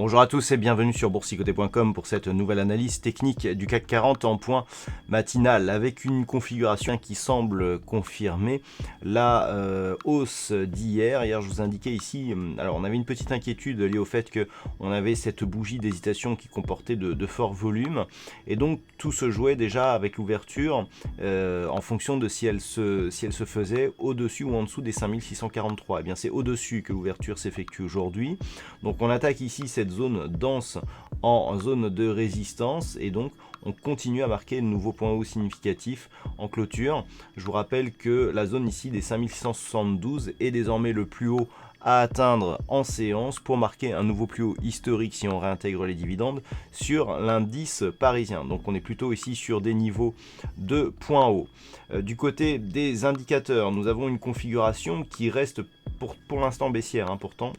Bonjour à tous et bienvenue sur boursicoté.com pour cette nouvelle analyse technique du CAC 40 en point matinal avec une configuration qui semble confirmer la hausse d'hier. Hier, je vous indiquais ici, alors on avait une petite inquiétude liée au fait qu'on avait cette bougie d'hésitation qui comportait de forts volumes et donc tout se jouait déjà avec l'ouverture en fonction de si elle se faisait au-dessus ou en dessous des 5643. Et bien c'est au-dessus que l'ouverture s'effectue aujourd'hui. Donc on attaque ici cette zone dense en zone de résistance et donc on continue à marquer de nouveaux points hauts significatifs en clôture. Je vous rappelle que la zone ici des 5672 est désormais le plus haut à atteindre en séance pour marquer un nouveau plus haut historique si on réintègre les dividendes sur l'indice parisien. Donc on est plutôt ici sur des niveaux de points hauts. Du côté des indicateurs, nous avons une configuration qui reste pour l'instant baissière pourtant.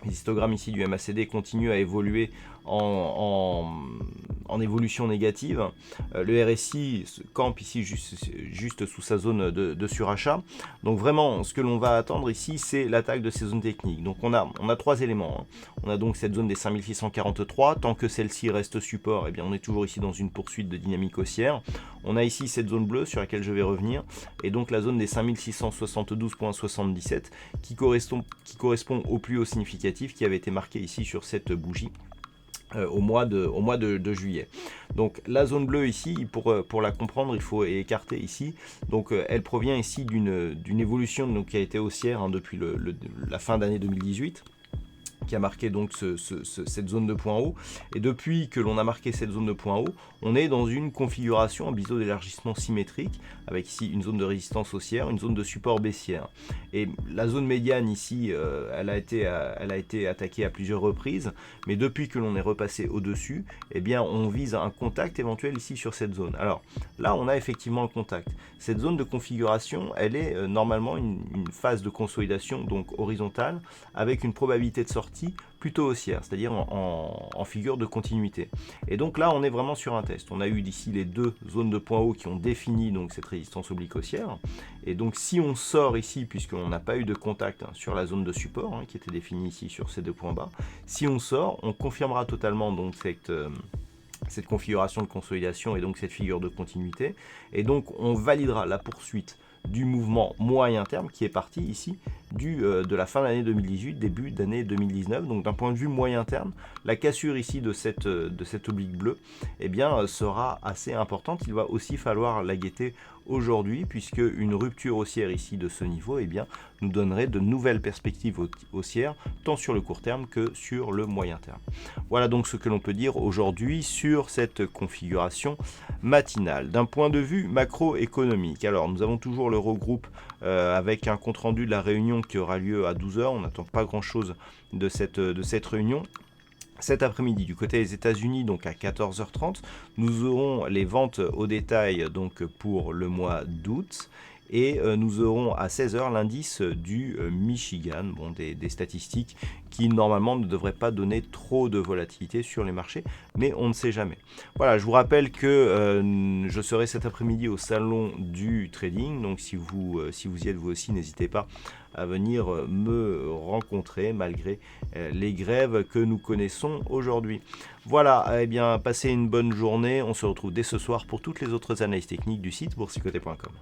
Les histogrammes ici du MACD continuent à évoluer en évolution négative. Le RSI campe ici juste sous sa zone de surachat. Donc vraiment, ce que l'on va attendre ici, c'est l'attaque de ces zones techniques. Donc on a trois éléments. On a donc cette zone des 5643. Tant que celle-ci reste support, eh bien on est toujours ici dans une poursuite de dynamique haussière. On a ici cette zone bleue sur laquelle je vais revenir. Et donc la zone des 5672,77 qui correspond au plus haut significatif qui avait été marqué ici sur cette bougie. Au mois de juillet. Donc la zone bleue ici, pour la comprendre, il faut écarter ici. Donc elle provient ici d'une évolution donc, qui a été haussière depuis la fin d'année 2018. Qui a marqué donc cette zone de point haut. Et depuis que l'on a marqué cette zone de point haut, on est dans une configuration en biseau d'élargissement symétrique, avec ici une zone de résistance haussière, une zone de support baissière. Et la zone médiane ici, elle a été attaquée à plusieurs reprises, mais depuis que l'on est repassé au-dessus, eh bien on vise un contact éventuel ici sur cette zone. Alors là, on a effectivement un contact. Cette zone de configuration, elle est normalement une phase de consolidation, donc horizontale, avec une probabilité de sortie plutôt haussière, c'est-à-dire en figure de continuité. Et donc là, on est vraiment sur un test. On a eu d'ici les deux zones de points hauts qui ont défini donc cette résistance oblique haussière. Et donc si on sort ici, puisqu'on n'a pas eu de contact sur la zone de support qui était définie ici sur ces deux points bas, si on sort, on confirmera totalement donc cette configuration de consolidation et donc cette figure de continuité. Et donc on validera la poursuite du mouvement moyen terme qui est parti ici de la fin de l'année 2018, début d'année 2019. Donc d'un point de vue moyen terme, la cassure ici de cette oblique bleue eh bien, sera assez importante. Il va aussi falloir la guetter aujourd'hui puisque une rupture haussière ici de ce niveau eh bien, nous donnerait de nouvelles perspectives haussières tant sur le court terme que sur le moyen terme. Voilà donc ce que l'on peut dire aujourd'hui sur cette configuration matinale. D'un point de vue macroéconomique, alors nous avons toujours l'Eurogroupe avec un compte-rendu de la réunion qui aura lieu à 12h. On n'attend pas grand-chose de cette réunion. Cet après-midi, du côté des États-Unis, donc à 14h30, nous aurons les ventes au détail donc pour le mois d'août. Et nous aurons à 16h l'indice du Michigan, des statistiques qui normalement ne devraient pas donner trop de volatilité sur les marchés, mais on ne sait jamais. Voilà, je vous rappelle que je serai cet après-midi au salon du trading, donc si vous y êtes vous aussi, n'hésitez pas à venir me rencontrer malgré les grèves que nous connaissons aujourd'hui. Voilà, eh bien passez une bonne journée, on se retrouve dès ce soir pour toutes les autres analyses techniques du site boursicoté.com.